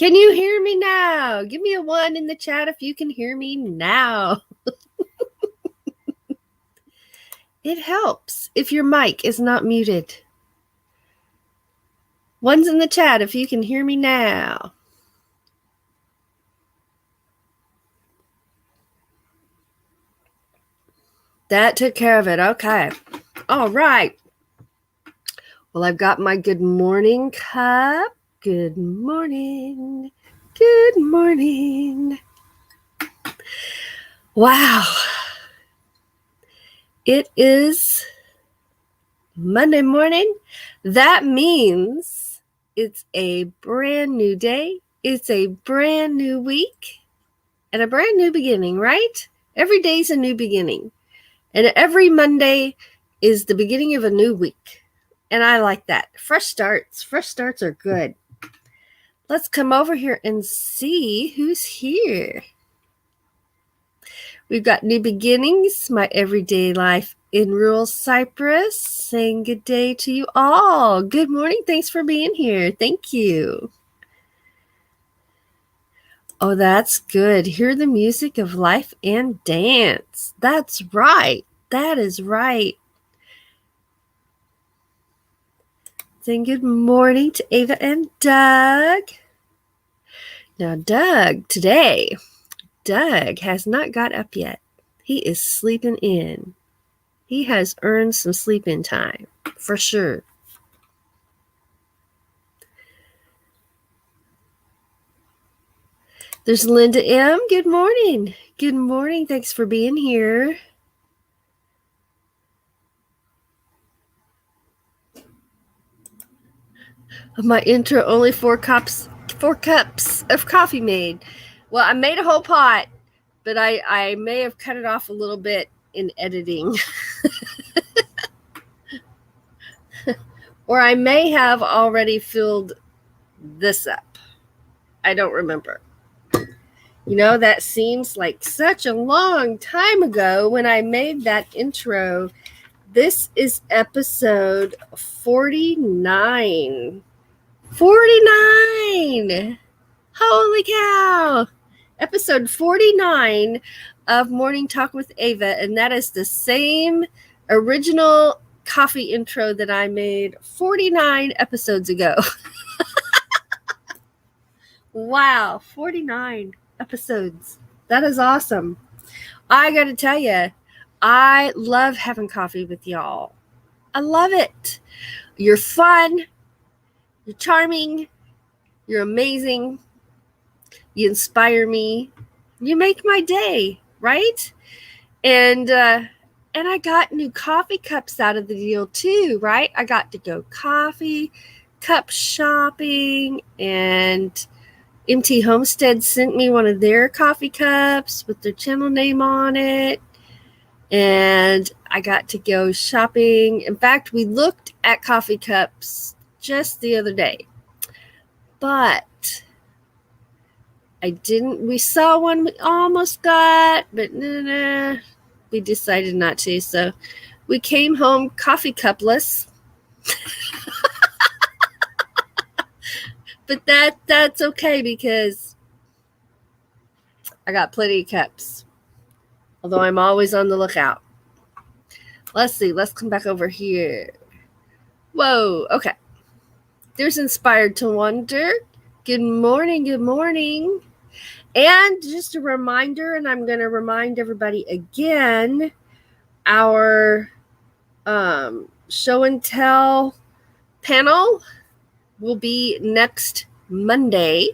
Can you hear me now? Give me a 1 in the chat if you can hear me now. It helps if your mic is not muted. 1's in the chat if you can hear me now. That took care of it. Okay. All right. Well, I've got my good morning cup. Good morning. Good morning. Wow. It is Monday morning. That means it's a brand new day. It's a brand new week and a brand new beginning, right? Every day's a new beginning. And every Monday is the beginning of a new week. And I like that. Fresh starts. Fresh starts are good. Let's come over here and see who's here. We've got New Beginnings, My Everyday Life in Rural Cyprus, saying good day to you all. Good morning. Thanks for being here. Thank you. Oh, that's good. Hear the music of life and dance. That's right. That is right. Saying good morning to Ava and Doug. Now, Doug has not got up yet. He is sleeping in. He has earned some sleep-in time, for sure. There's Linda M. Good morning. Good morning. Thanks for being here. My intro, only 4 cups of coffee made. Well, I made a whole pot, but I may have cut it off a little bit in editing. Or I may have already filled this up. I don't remember. You know, that seems like such a long time ago when I made that intro. This is episode 49. 49! Holy cow! Episode 49 of Morning Talk with Ava, and that is the same original coffee intro that I made 49 episodes ago. Wow, 49 episodes. That is awesome. I got to tell you, I love having coffee with y'all. I love it. You're fun. You're charming. You're amazing. You inspire me. You make my day, right? And I got new coffee cups out of the deal too, right? I got to go coffee cup shopping, and MT Homestead sent me one of their coffee cups with their channel name on it. And I got to go shopping. In fact, we looked at coffee cups just the other day. But we saw one we almost got, but we decided not to. So we came home coffee cupless. But that's okay because I got plenty of cups. Although I'm always on the lookout. Let's see. Let's come back over here. Whoa. Okay. There's Inspired to Wonder. Good morning. Good morning. And just a reminder, and I'm going to remind everybody again, our show and tell panel will be next Monday.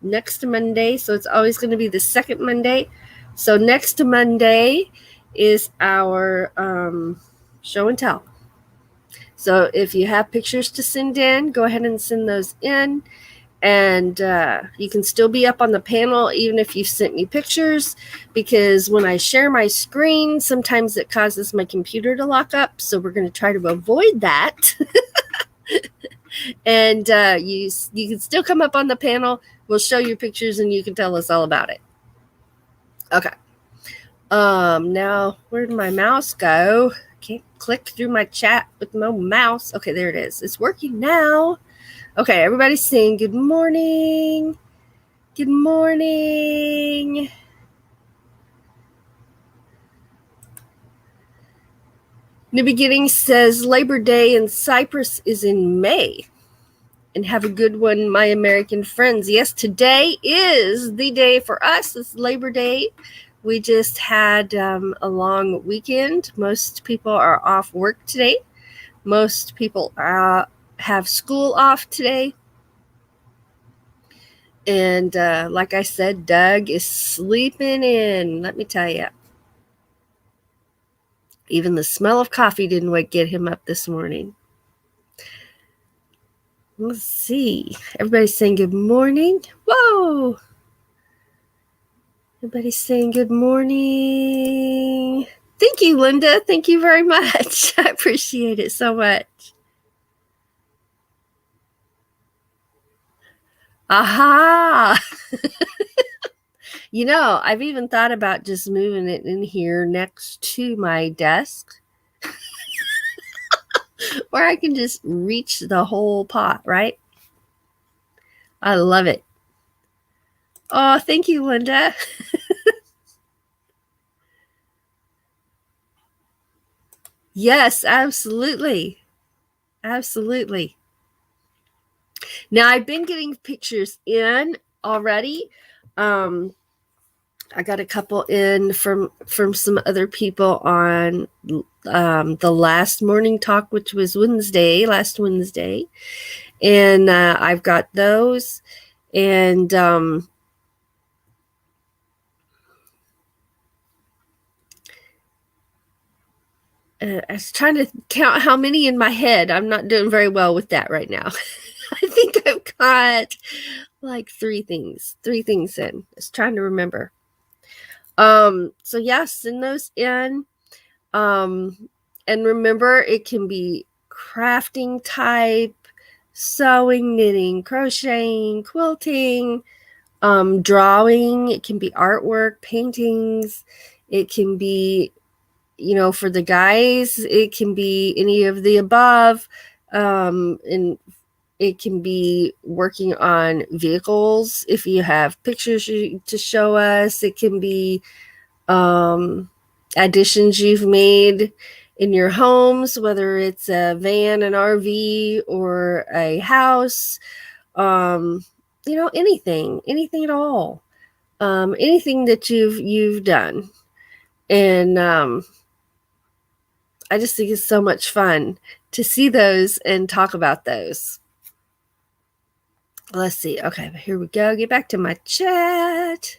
So it's always going to be the second Monday. So next Monday is our show and tell. So if you have pictures to send in, go ahead and send those in. And you can still be up on the panel even if you've sent me pictures, because when I share my screen, sometimes it causes my computer to lock up. So we're going to try to avoid that. And you can still come up on the panel. We'll show you pictures and you can tell us all about it. Okay. Now, where did my mouse go? Can't click through my chat with no mouse. Okay, there it is. It's working now. Okay, everybody's saying good morning. Good morning. New Beginning says Labor Day in Cyprus is in May. And have a good one, my American friends. Yes, today is the day for us. It's Labor Day. We just had a long weekend. Most people are off work today. Most people have school off today. And like I said, Doug is sleeping in. Let me tell you. Even the smell of coffee didn't get him up this morning. Let's see. Everybody's saying good morning. Whoa. Everybody's saying good morning. Thank you, Linda. Thank you very much. I appreciate it so much. Aha. You know, I've even thought about just moving it in here next to my desk where I can just reach the whole pot, right? I love it. Oh, thank you, Linda. Yes, absolutely. Absolutely. Now, I've been getting pictures in already. I got a couple in from some other people on the last morning talk, which was last Wednesday. And I've got those. And I was trying to count how many in my head. I'm not doing very well with that right now. I think I've got like three things in. I was trying to remember. So yeah, send those in. And remember, it can be crafting type, sewing, knitting, crocheting, quilting, drawing. It can be artwork, paintings. It can be, for the guys, it can be any of the above. And it can be working on vehicles. If you have pictures to show us, it can be additions you've made in your homes, whether it's a van, an RV, or a house. Anything at all. Anything that you've done. And I just think it's so much fun to see those and talk about those. Let's see. Okay, here we go. Get back to my chat.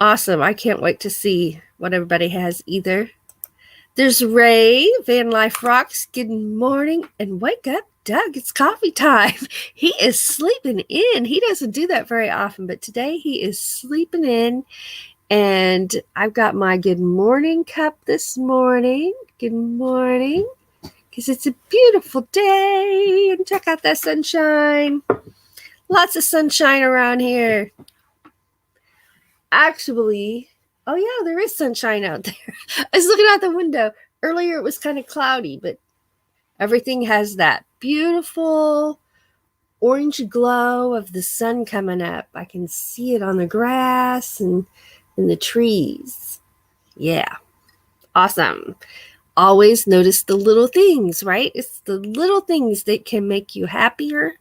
Awesome. I can't wait to see what everybody has either. There's Ray, Van Life Rocks. Good morning and wake up, Doug. It's coffee time. He is sleeping in. He doesn't do that very often, but today he is sleeping in. And I've got my good morning cup this morning. Good morning. Because it's a beautiful day. And check out that sunshine. Lots of sunshine around here. Actually, oh yeah, there is sunshine out there. I was looking out the window. Earlier it was kind of cloudy, but everything has that beautiful orange glow of the sun coming up. I can see it on the grass and in the trees. Yeah. Awesome. Always notice the little things, right? It's the little things that can make you happier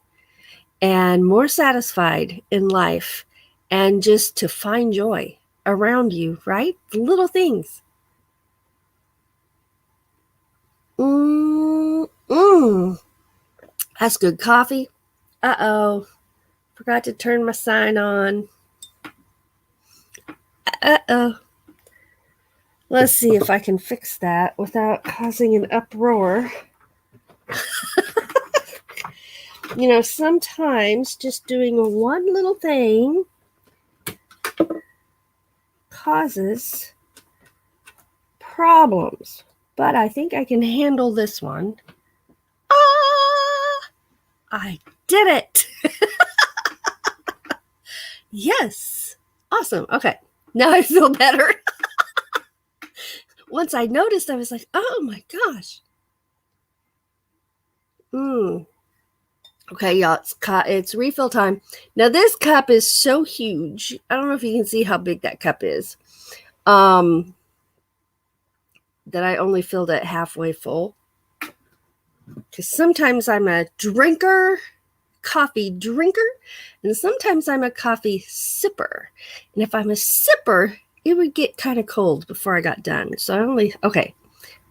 and more satisfied in life, and just to find joy around you, right? The little things. That's good coffee. Uh-oh. Forgot to turn my sign on. Uh-oh. Let's see if I can fix that without causing an uproar. Sometimes just doing one little thing causes problems. But I think I can handle this one. I did it. Yes. Awesome. Okay. Now I feel better. once I noticed, I was like, oh my gosh. Okay, y'all, it's refill time. Now this cup is so huge. I don't know if you can see how big that cup is. That I only filled it halfway full. Because sometimes I'm a coffee drinker, and sometimes I'm a coffee sipper. And if I'm a sipper, it would get kind of cold before I got done. So I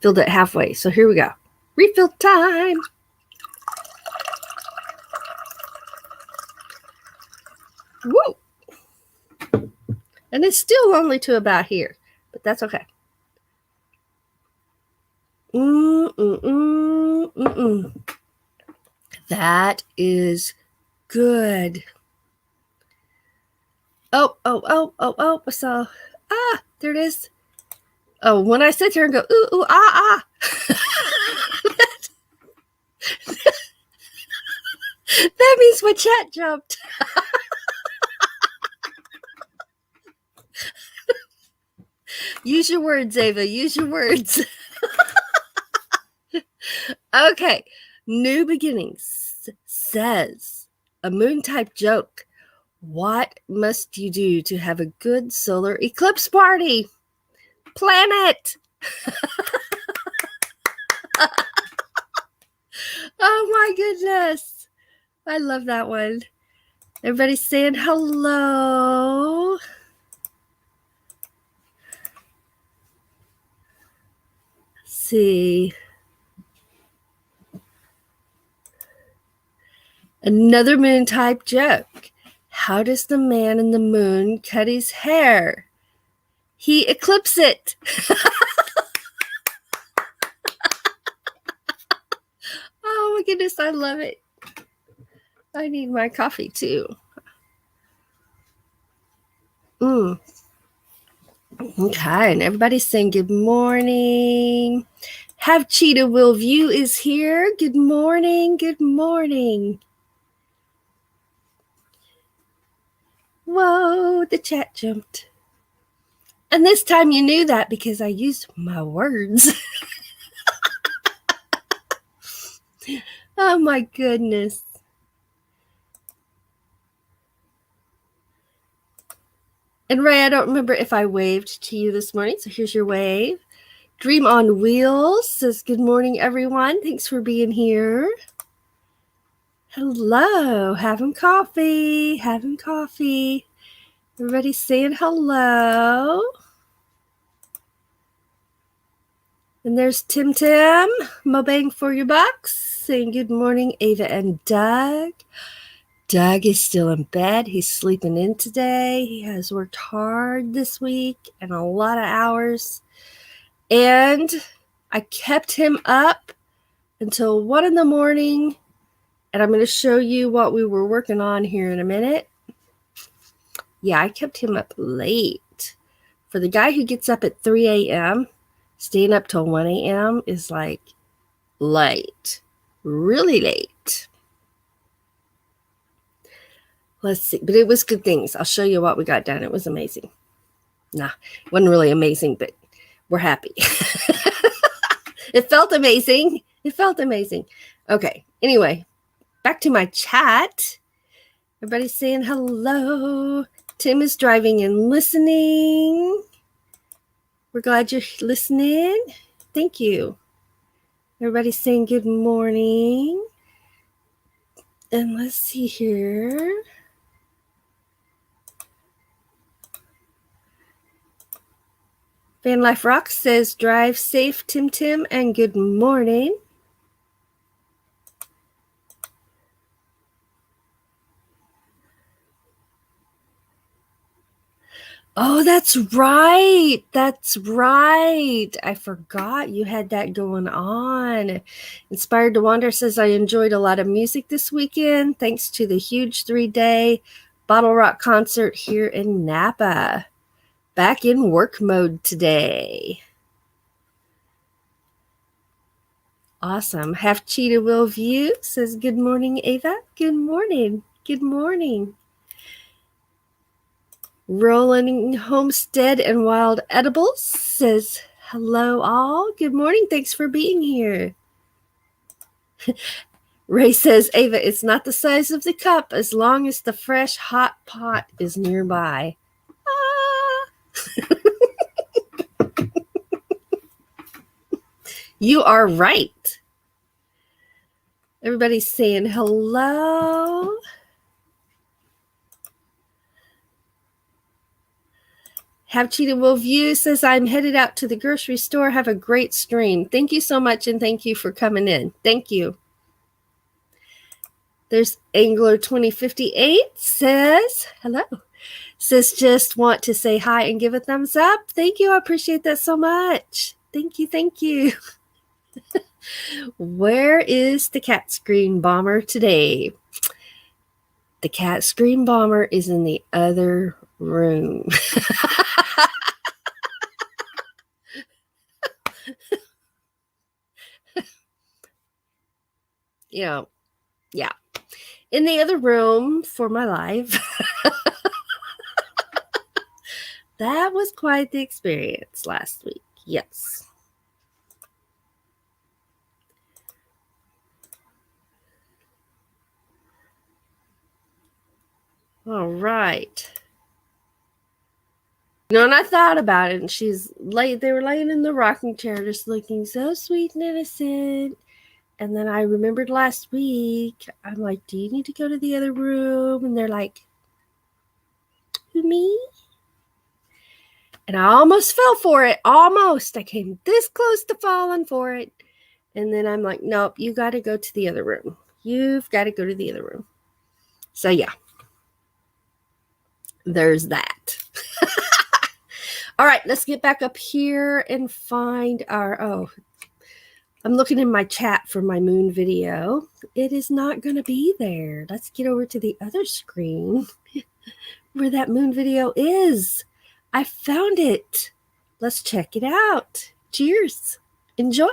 filled it halfway. So here we go. Refill time. Woo! And it's still only to about here, but that's okay. That is good. Oh. So, there it is. Oh, when I sit here and go, ooh, ah. That means my chat jumped. Use your words, Ava. Use your words. Okay. New Beginnings says a moon type joke. What must you do to have a good solar eclipse party? Plan it. Oh my goodness. I love that one. Everybody's saying hello. Let's see. Another moon type joke. How does the man in the moon cut his hair? He eclipses it. Oh my goodness, I love it. I need my coffee too. Okay, and everybody's saying good morning. Have Cheetah Will View is here. Good morning. Good morning. Whoa, the chat jumped. And this time you knew that because I used my words. Oh my goodness. And Ray, I don't remember if I waved to you this morning, so here's your wave. Dream on Wheels says, good morning, everyone. Thanks for being here. Hello, having coffee. Everybody saying hello. And there's Tim, Mobang for your bucks, saying good morning, Ava and Doug. Doug is still in bed. He's sleeping in today. He has worked hard this week and a lot of hours. And I kept him up until 1 a.m. And I'm going to show you what we were working on here in a minute. Yeah, I kept him up late. For the guy who gets up at 3 a.m., staying up till 1 a.m. is like late. Really late. Let's see. But it was good things. I'll show you what we got done. It was amazing. Nah, it wasn't really amazing, but we're happy. It felt amazing. Okay. Anyway, back to my chat. Everybody's saying hello. Tim is driving and listening. We're glad you're listening. Thank you. Everybody's saying good morning. And let's see here. Van Life Rocks says, drive safe, Tim, and good morning. Oh, that's right. I forgot you had that going on. Inspired to Wander says, I enjoyed a lot of music this weekend thanks to the huge 3-day Bottle Rock concert here in Napa. Back in work mode today. Awesome. Half Cheetah Will View says, good morning, Ava. Good morning. Rolling Homestead and Wild Edibles says, Hello, all. Good morning. Thanks for being here. Ray says, Ava, it's not the size of the cup as long as the fresh hot pot is nearby. You are right. Everybody's saying hello. Have Cheetah Will View says, I'm headed out to the grocery store. Have a great stream. Thank you so much, and thank you for coming in. Thank you. There's Angler 2058 says, hello. Says, just want to say hi and give a thumbs up. Thank you. I appreciate that so much. Thank you. Thank you. Where is the cat screen bomber today? The cat screen bomber is in the other room. Yeah. In the other room for my live. That was quite the experience last week. Yes. All right. And I thought about it, and they were laying in the rocking chair just looking so sweet and innocent. And then I remembered last week, I'm like, do you need to go to the other room? And they're like, who, me? And I almost fell for it. Almost. I came this close to falling for it. And then I'm like, nope, you got to go to the other room. You've got to go to the other room. So, yeah. There's that. All right, let's get back up here and find I'm looking in my chat for my moon video. It is not going to be there. Let's get over to the other screen where that moon video is. I found it. Let's check it out. Cheers. Enjoy.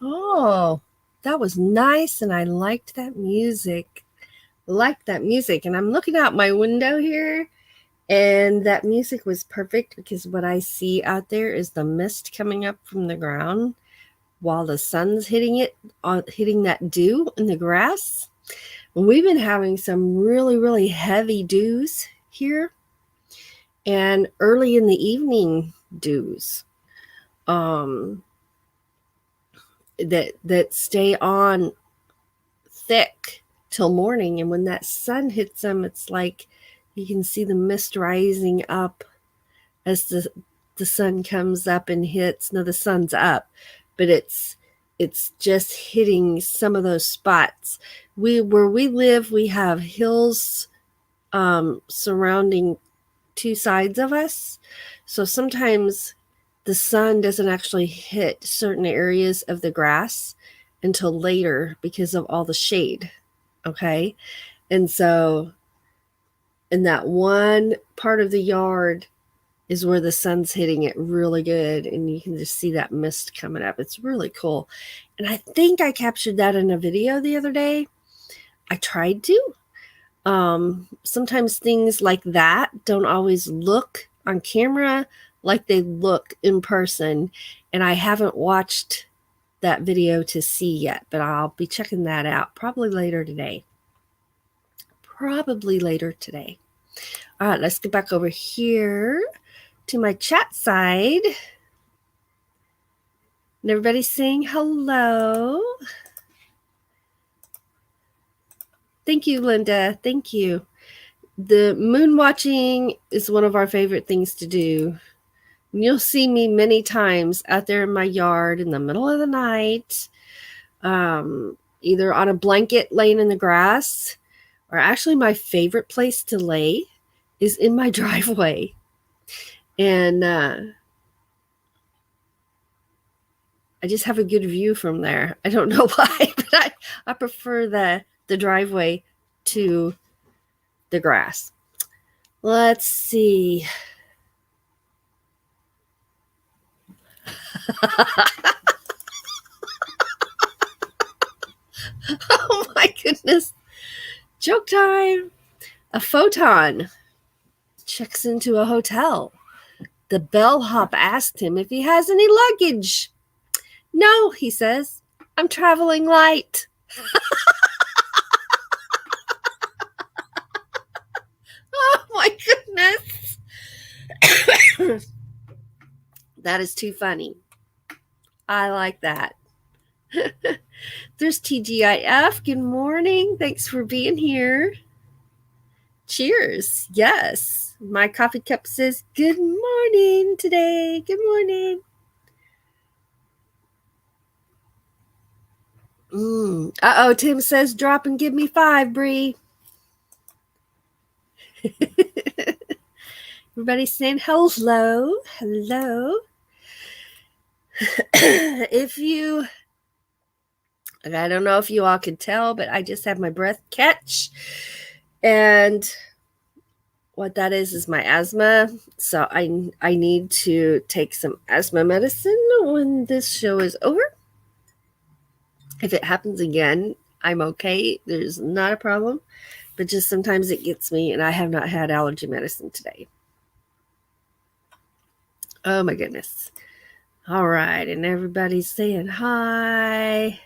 Oh, that was nice, and I liked that music. And I'm looking out my window here, and that music was perfect because what I see out there is the mist coming up from the ground while the sun's hitting that dew in the grass. And we've been having some really, really heavy dews here, and early in the evening dews. That stay on thick till morning. And when that sun hits them, it's like you can see the mist rising up as the sun comes up and hits. No, the sun's up, but it's just hitting some of those spots. Where we live, we have hills surrounding two sides of us. So sometimes the sun doesn't actually hit certain areas of the grass until later because of all the shade. Okay. And so in that one part of the yard is where the sun's hitting it really good, and you can just see that mist coming up. It's really cool. And I think I captured that in a video the other day. I tried to. Sometimes things like that don't always look on camera like they look in person, and I haven't watched that video to see yet, but I'll be checking that out probably later today. All right, let's get back over here to my chat side. And everybody's saying hello. Thank you, Linda. Thank you. The moon watching is one of our favorite things to do. And you'll see me many times out there in my yard in the middle of the night, either on a blanket laying in the grass, or actually my favorite place to lay is in my driveway. And I just have a good view from there. I don't know why, but I prefer the driveway to the grass. Let's see. Oh my goodness. Joke time. A photon checks into a hotel. The bellhop asked him if he has any luggage. No, he says, I'm traveling light. Oh my goodness. That is too funny. I like that. There's TGIF. Good morning. Thanks for being here. Cheers. Yes. My coffee cup says good morning today. Good morning. Uh-oh, Tim says drop and give me 5, Bree. Everybody's saying hello. Hello. If you, I don't know if you all can tell, but I just have my breath catch. And what that is my asthma. So I need to take some asthma medicine when this show is over. If it happens again, I'm okay. There's not a problem. But just sometimes it gets me, and I have not had allergy medicine today. Oh my goodness. All right, and everybody's saying hi.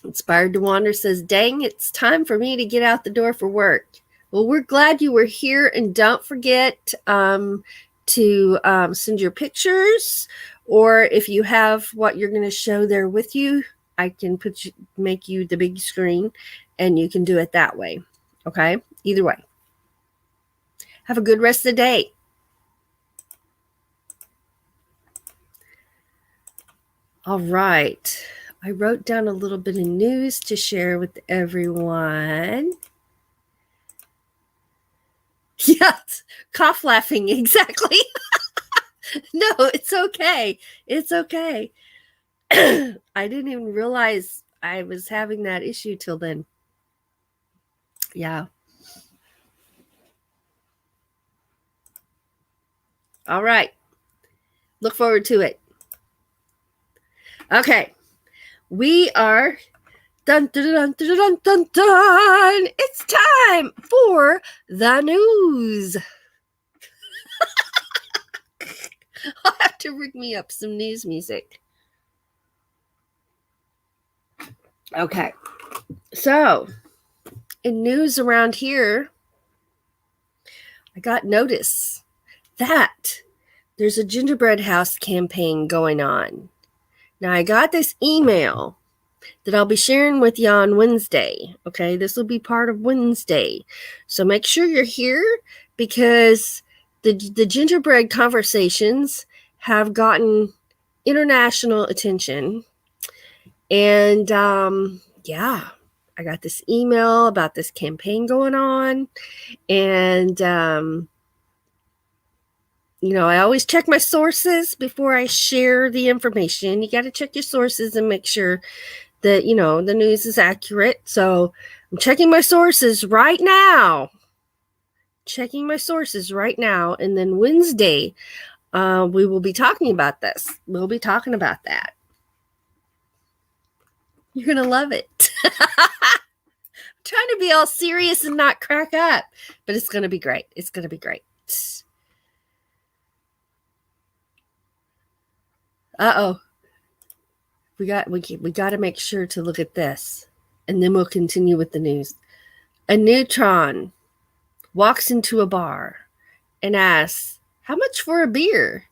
Inspired to Wander says, dang, it's time for me to get out the door for work. Well, we're glad you were here, and don't forget to send your pictures, or if you have what you're going to show there with you, I can make you the big screen, and you can do it that way. Okay? Either way. Have a good rest of the day. All right. I wrote down a little bit of news to share with everyone. Yes, cough laughing, exactly. No, it's okay. It's okay. I didn't even realize I was having that issue till then. Yeah. All right. Look forward to it. Okay. We are dun, dun, dun, dun, dun, dun, dun. It's time for the news. I'll have to rig me up some news music. Okay. So, in news around here, I got notice that there's a gingerbread house campaign going on. Now, I got this email that I'll be sharing with you on Wednesday. Okay, this will be part of Wednesday. So make sure you're here because the gingerbread conversations have gotten international attention. And yeah, I got this email about this campaign going on. And I always check my sources before I share the information. You got to check your sources and make sure that, the news is accurate. So I'm checking my sources right now. And then Wednesday, we will be talking about this. We'll be talking about that. You're going to love it. I'm trying to be all serious and not crack up, but it's going to be great. It's going to be great. Uh-oh. We got to make sure to look at this, and then we'll continue with the news. A neutron walks into a bar and asks, "How much for a beer?"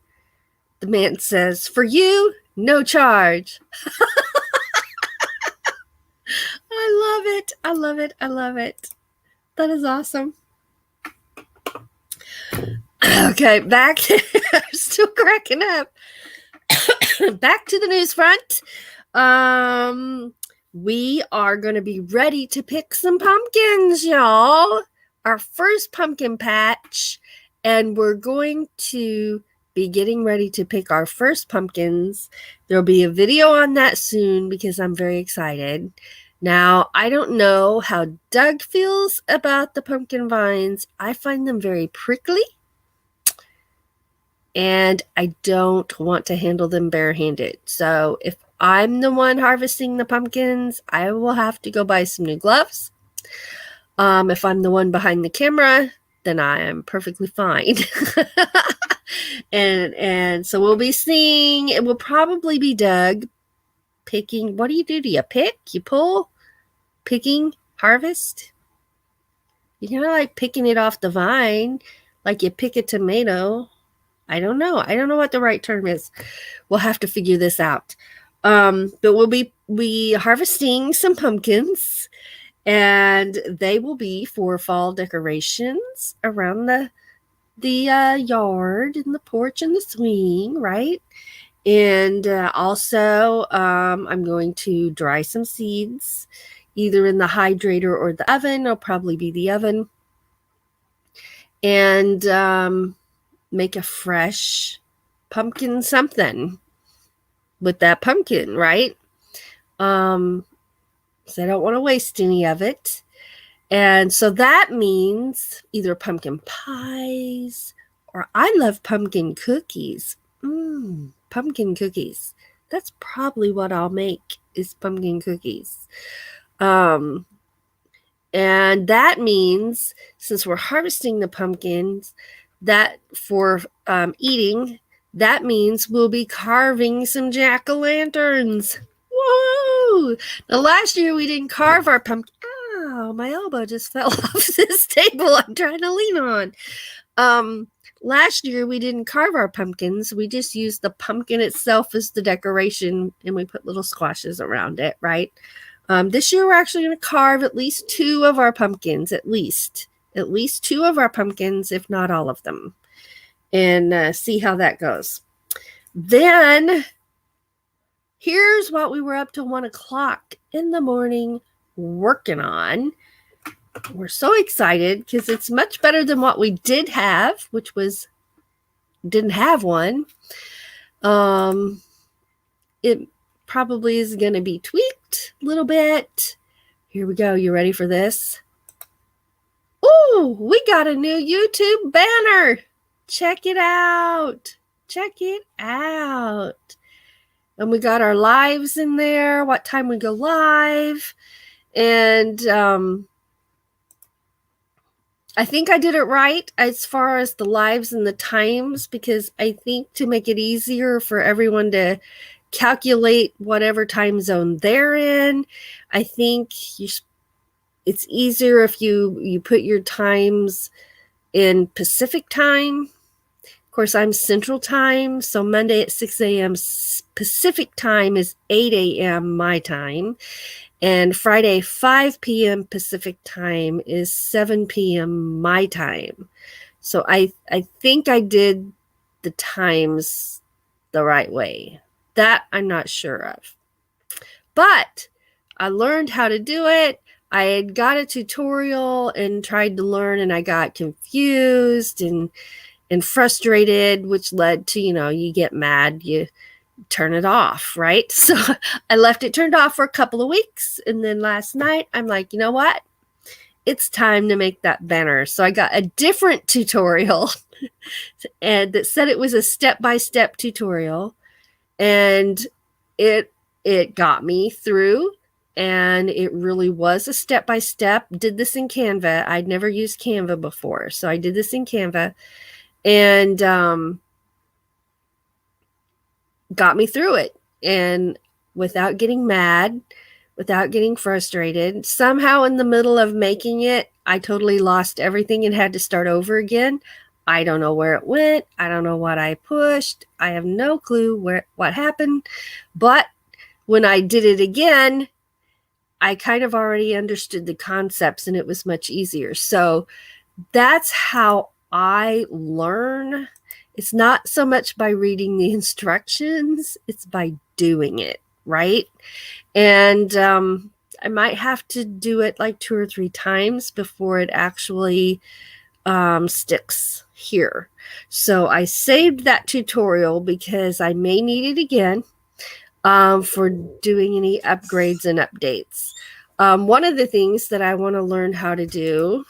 The man says, "For you, no charge." I love it. I love it. I love it. That is awesome. Okay, back. I'm still cracking up. Back to the news front. We are going to be ready to pick some pumpkins, y'all. Our first pumpkin patch. And we're going to be getting ready to pick our first pumpkins. There'll be a video on that soon because I'm very excited. Now, I don't know how Doug feels about the pumpkin vines. I find them very prickly. And I don't want to handle them barehanded. So if I'm the one harvesting the pumpkins, I will have to go buy some new gloves. If I'm the one behind the camera, then I am perfectly fine. and so we'll be seeing, it will probably be Doug picking. What do? You pick? You pull? Picking? Harvest? You're kind of like picking it off the vine, like you pick a tomato. I don't know what the right term is. We'll have to figure this out. But we'll be harvesting some pumpkins, and they will be for fall decorations around the yard and the porch and the swing, right? And also, I'm going to dry some seeds, either in the hydrator or the oven. It'll probably be the oven. And make a fresh pumpkin something with that pumpkin, right? So I don't want to waste any of it. And so that means either pumpkin pies or I love pumpkin cookies. Pumpkin cookies. That's probably what I'll make is pumpkin cookies. And that means since we're harvesting the pumpkins, that for eating, that means we'll be carving some jack-o'-lanterns. Whoa! Now, last year we didn't carve our pumpkin. Oh, my elbow just fell off this table I'm trying to lean on. Last year we didn't carve our pumpkins. We just used the pumpkin itself as the decoration, and we put little squashes around it, right? This year we're actually going to carve at least 2 of our pumpkins, at least 2 of our pumpkins, if not all of them, and see how that goes. Then here's what we were up to 1 o'clock in the morning working on. We're so excited because it's much better than what we did have, which was didn't have one. It probably is going to be tweaked a little bit. Here we go. You ready for this? Ooh, we got a new YouTube banner. Check it out. And we got our lives in there, what time we go live. And I think I did it right as far as the lives and the times, because I think to make it easier for everyone to calculate whatever time zone they're in, I think it's easier if you put your times in Pacific time. Of course, I'm Central Time, so Monday at 6 a.m. Pacific Time is 8 a.m. my time. And Friday, 5 p.m. Pacific Time is 7 p.m. my time. So I think I did the times the right way. That I'm not sure of. But I learned how to do it. I had got a tutorial and tried to learn, and I got confused and frustrated, which led to, you get mad, you turn it off, right? So I left it turned off for a couple of weeks. And then last night, I'm like, you know what? It's time to make that banner. So I got a different tutorial and that said it was a step-by-step tutorial. And it got me through. And it really was a step-by-step. Did this in Canva. I'd never used Canva before. So I did this in Canva. And got me through it, and without getting mad, without getting frustrated. Somehow in the middle of making it, I totally lost everything and had to start over again. I don't know where it went. I don't know what I pushed. I have no clue what happened. But when I did it again, I kind of already understood the concepts and it was much easier. So that's how I learn. It's not so much by reading the instructions, it's by doing it, right? And I might have to do it like 2 or 3 times before it actually sticks here. So I saved that tutorial because I may need it again for doing any upgrades and updates. One of the things that I want to learn how to do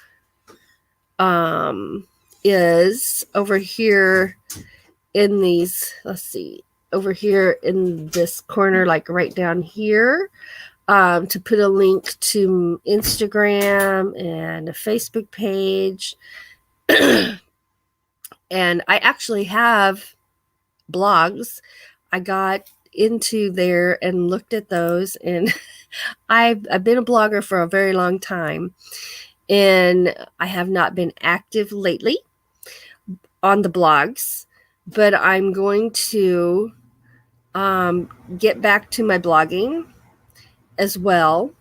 is over here in these, let's see, over here in this corner, like right down here, to put a link to Instagram and a Facebook page. And I actually have blogs. I got into there and looked at those, and I've been a blogger for a very long time, and I have not been active lately on the blogs, but I'm going to get back to my blogging as well,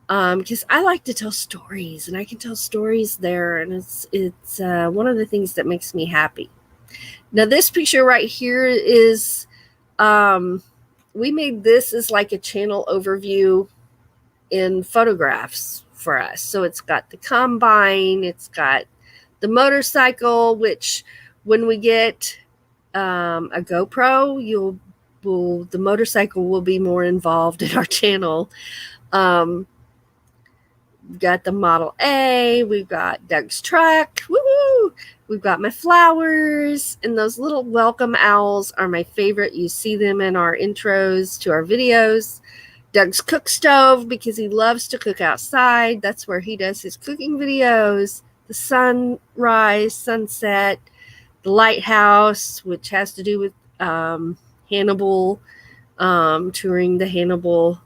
because I like to tell stories, and I can tell stories there, and it's one of the things that makes me happy. Now, this picture right here is, we made this as like a channel overview in photographs for us. So it's got the combine, it's got the motorcycle, which when we get a GoPro, the motorcycle will be more involved in our channel. Got the Model A, we've got Doug's truck, woo-hoo! We've got my flowers, and those little welcome owls are my favorite. You see them in our intros to our videos. Doug's cook stove, because he loves to cook outside. That's where he does his cooking videos. The sunrise, sunset, the lighthouse, which has to do with Hannibal, touring the Hannibal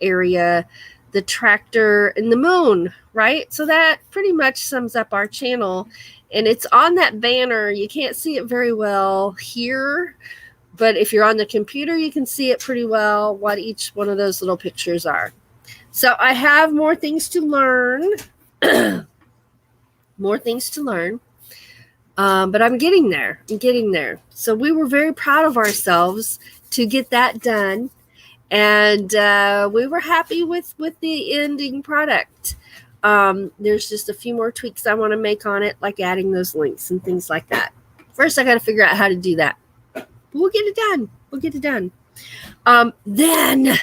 area, the tractor, and the moon, right? So that pretty much sums up our channel. And it's on that banner. You can't see it very well here, but if you're on the computer, you can see it pretty well, what each one of those little pictures are. So I have more things to learn, more things to learn. But I'm getting there. So we were very proud of ourselves to get that done. And we were happy with the ending product. There's just a few more tweaks I want to make on it, like adding those links and things like that. First, I got to figure out how to do that. But we'll get it done. Then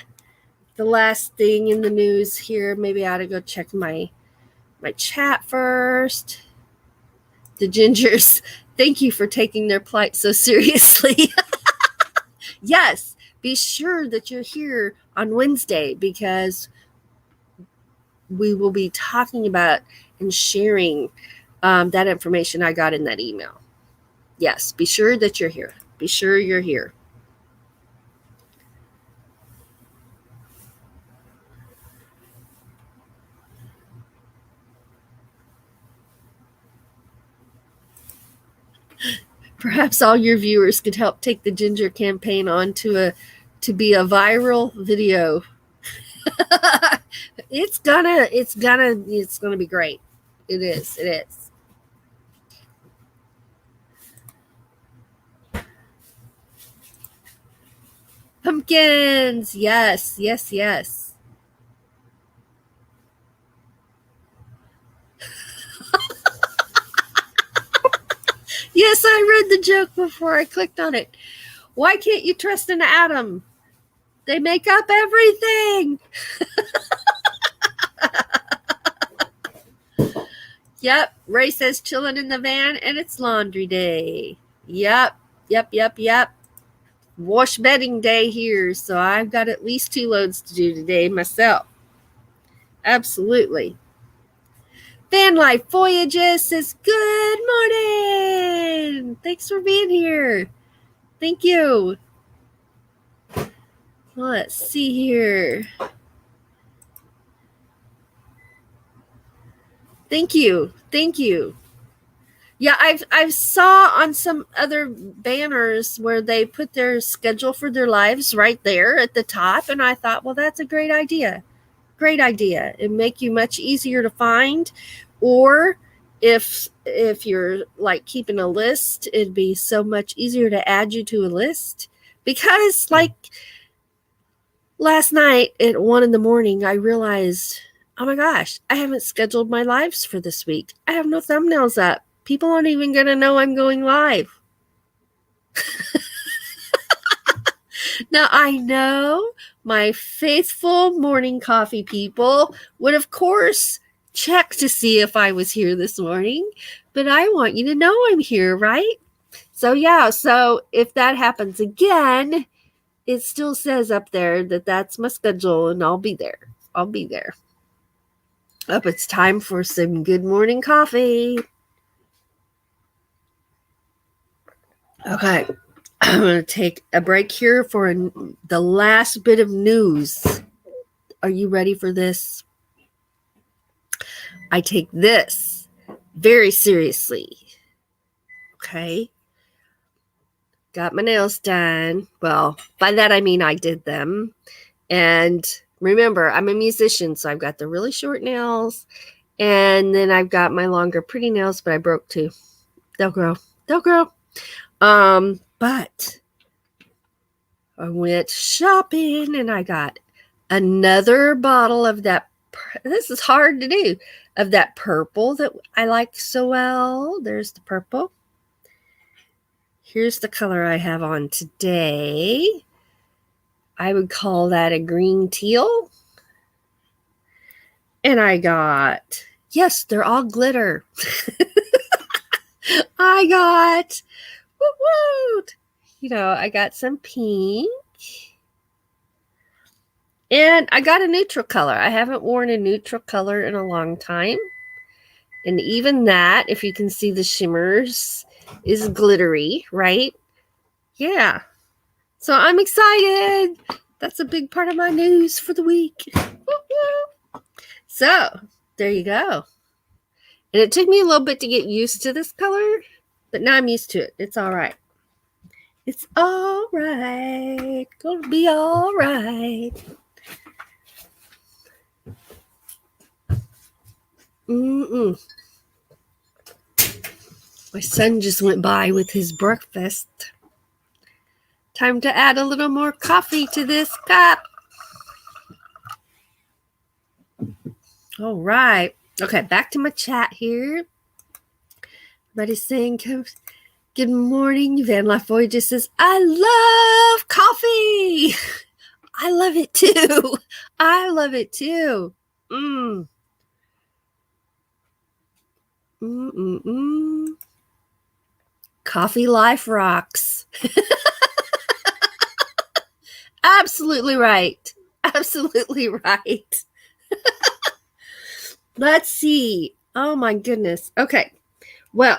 the last thing in the news here, maybe I ought to go check my chat first. The Gingers, thank you for taking their plight so seriously. Yes, be sure that you're here on Wednesday, because we will be talking about and sharing that information I got in that email. Yes, be sure that you're here. Be sure you're here. Perhaps all your viewers could help take the ginger campaign on to be a viral video. It's gonna be great. It is. Pumpkins, yes. Yes, I read the joke before I clicked on it. Why can't you trust an atom? They make up everything. Yep, Ray says chilling in the van and it's laundry day. Yep. Wash bedding day here, so I've got at least 2 loads to do today myself. Absolutely. Van Life Voyages says, good morning. Thanks for being here. Thank you. Let's see here. Thank you. Yeah, I've saw on some other banners where they put their schedule for their lives right there at the top, and I thought, well, that's a great idea. It'd make you much easier to find, or if you're like keeping a list, it'd be so much easier to add you to a list. Because like last night at 1 a.m, I realized, oh my gosh, I haven't scheduled my lives for this week. I have no thumbnails up. People aren't even going to know I'm going live. Now, I know my faithful morning coffee people would, of course, check to see if I was here this morning, but I want you to know I'm here, right? So, yeah, so if that happens again, it still says up there that that's my schedule, and I'll be there. It's time for some good morning coffee. Okay, I'm going to take a break here for the last bit of news. Are you ready for this? I take this very seriously. Okay. Got my nails done. Well, by that I mean I did them. And remember, I'm a musician, so I've got the really short nails. And then I've got my longer pretty nails, but I broke 2. They'll grow. But I went shopping and I got another bottle of that. This is hard to do. Of that purple that I like so well. There's the purple. Here's the color I have on today. I would call that a green teal. And I got, yes, they're all glitter. I got, I got some pink. And I got a neutral color. I haven't worn a neutral color in a long time. And even that, if you can see the shimmers, is glittery, right? Yeah. So I'm excited. That's a big part of my news for the week. So there you go. And it took me a little bit to get used to this color, but now I'm used to it. It's all right. It's all right. Gonna be all right. My son just went by with his breakfast. Time to add a little more coffee to this cup. All right. Okay, back to my chat here. Everybody's saying, good morning. Van Life Voyager says, I love coffee. I love it too. Coffee life rocks. Absolutely right. Let's see. Oh my goodness. Okay. Well,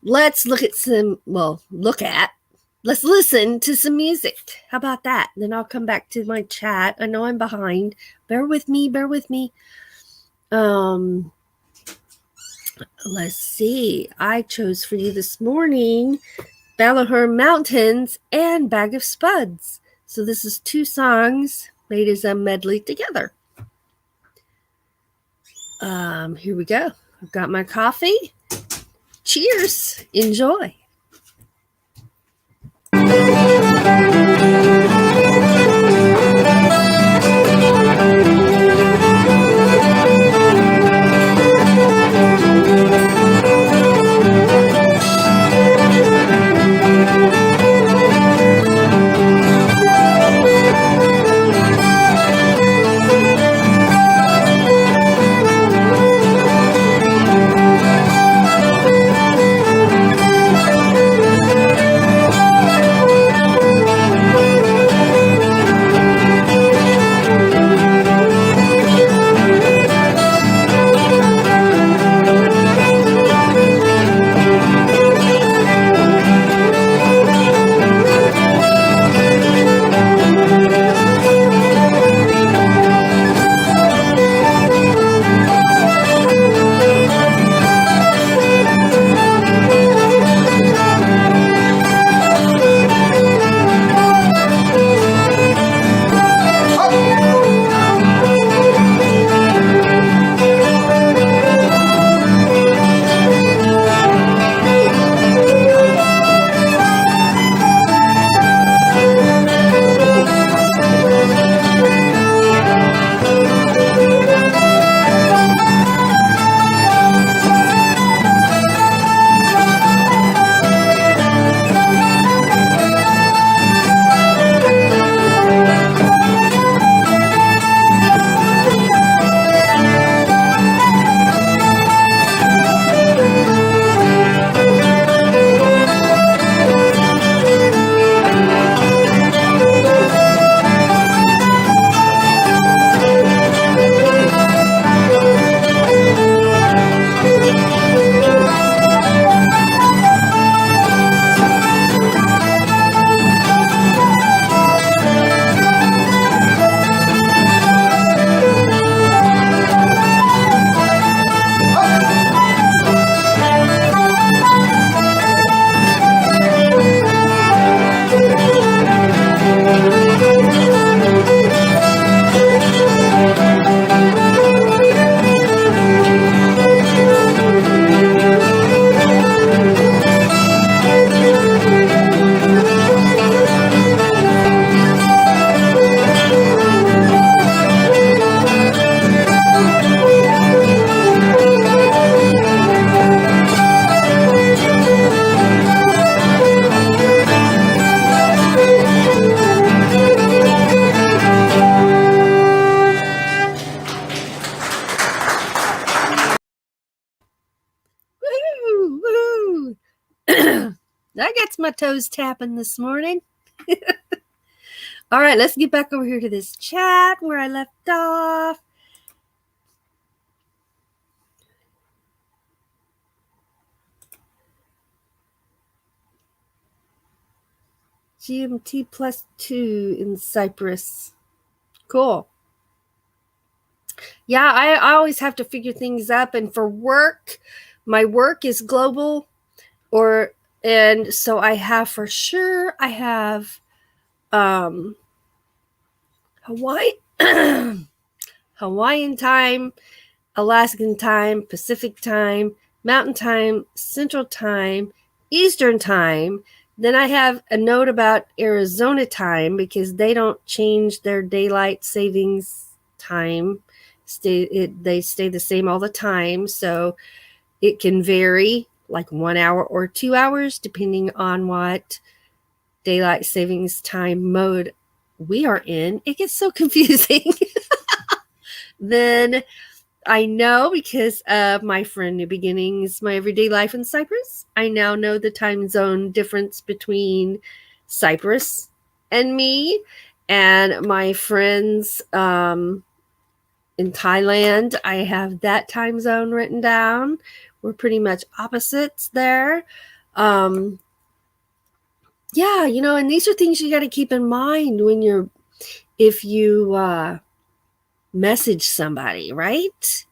let's look at let's listen to some music. How about that? Then I'll come back to my chat. I know I'm behind. Bear with me. Let's see. I chose for you this morning Ballahor Mountains, and Bag of Spuds. So this is 2 songs made as a medley together. Here we go. I've got my coffee. Cheers. Enjoy. Woo! Woo! That gets my toes tapping this morning. All right, let's get back over here to this chat where I left off. GMT +2 in Cyprus. Cool. Yeah, I always have to figure things up. And for work, my work is global, and so I have for sure, I have Hawaii, Hawaiian time, Alaskan time, Pacific time, Mountain time, Central time, Eastern time. Then I have a note about Arizona time because they don't change their daylight savings time. They stay the same all the time. So it can vary like 1 hour or 2 hours depending on what daylight savings time mode we are in. It gets so confusing. Then I know because of my friend New Beginnings, My Everyday Life in Cyprus, I now know the time zone difference between Cyprus and me, and my friends in Thailand. I have that time zone written down. We're pretty much opposites there. Yeah, and these are things you got to keep in mind if you message somebody, right?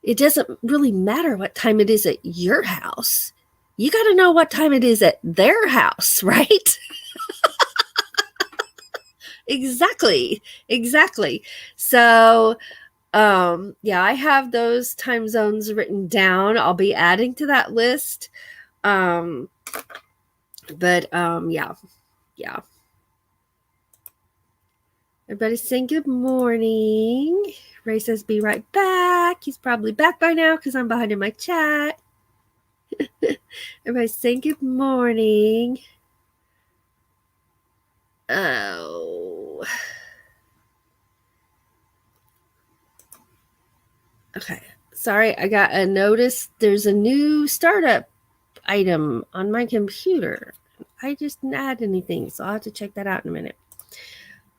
It doesn't really matter what time it is at your house. you got to know what time it is at their house, right? Exactly. So, yeah, I have those time zones written down. I'll be adding to that list. Yeah. Everybody's saying good morning. Ray says, be right back. He's probably back by now because I'm behind in my chat. Everybody's saying good morning. Oh. Okay. Sorry, I got a notice. There's a new startup item on my computer. I just didn't add anything, so I'll have to check that out in a minute.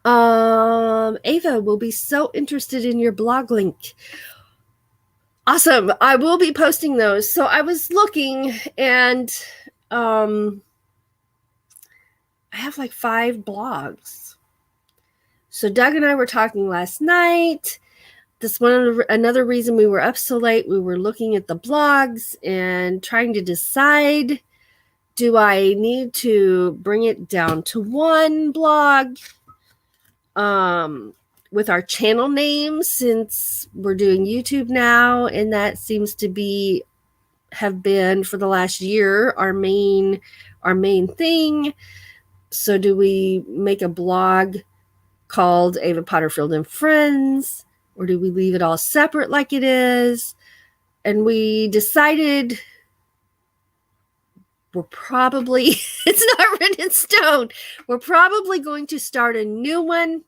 Ava will be so interested in your blog link. Awesome. I will be posting those. So I was looking and I have like 5 blogs. So Doug and I were talking last night. Another reason we were up so late, we were looking at the blogs and trying to decide, do I need to bring it down to 1 blog with our channel name, since we're doing YouTube now, and that seems to have been for the last year our main thing. So do we make a blog called Ava Potterfield and Friends, or do we leave it all separate like it is? And we decided we're probably, it's not written in stone, we're probably going to start a new one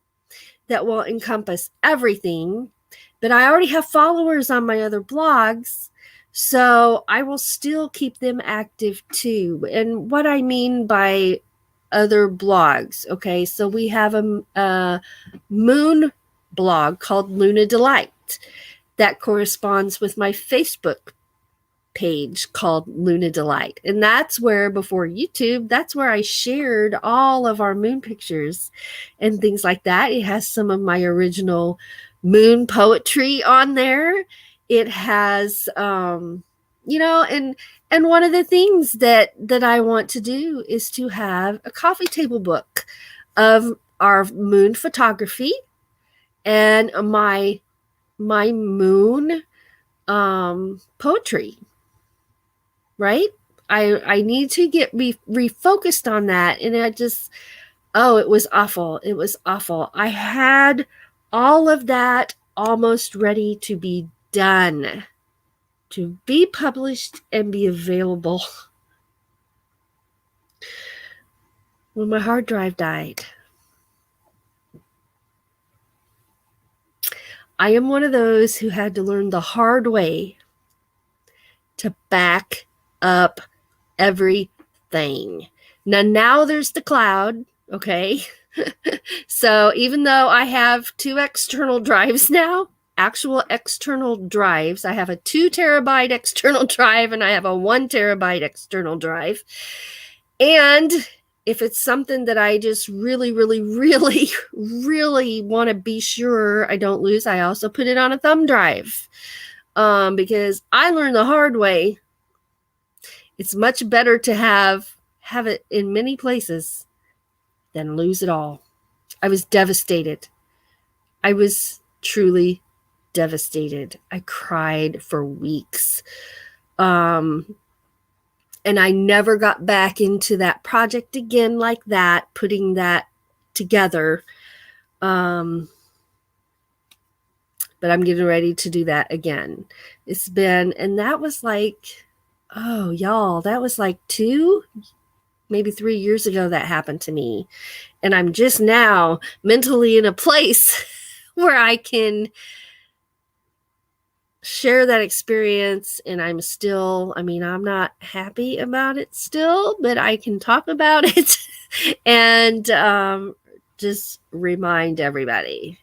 that will encompass everything. But I already have followers on my other blogs, so I will still keep them active too. And what I mean by other blogs, okay, so we have a moon blog called Luna Delight that corresponds with my Facebook page called Luna Delight. And that's where, before YouTube, that's where I shared all of our moon pictures and things like that. It has some of my original moon poetry on there. It has and one of the things that I want to do is to have a coffee table book of our moon photography and my moon poetry. Right? I need to get refocused on that. And it was awful. It was awful. I had all of that almost ready to be done, to be published and be available, when my hard drive died. I am one of those who had to learn the hard way to back up everything. Now there's the cloud, okay? So even though I have 2 external drives now, actual external drives, I have a 2 terabyte external drive and I have a 1 terabyte external drive. And if it's something that I just really, really, really, really want to be sure I don't lose, I also put it on a thumb drive. Because I learned the hard way. It's much better to have it in many places than lose it all. I was devastated. I was truly devastated. I cried for weeks. And I never got back into that project again like that, putting that together. But I'm getting ready to do that again. And that was like, oh, y'all, that was like 2, maybe 3 years ago that happened to me. And I'm just now mentally in a place where I can share that experience. And I'm not happy about it still, but I can talk about it and just remind everybody,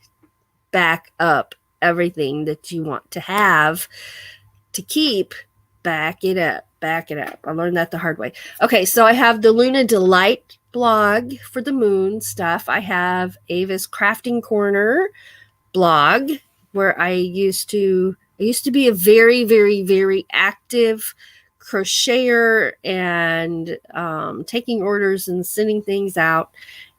back up everything that you want to have to keep. Back it up. I learned that the hard way. Okay, so I have the Luna Delight blog for the moon stuff. I have Ava's Crafting Corner blog, where I used to be a very, very, very active crocheter and taking orders and sending things out.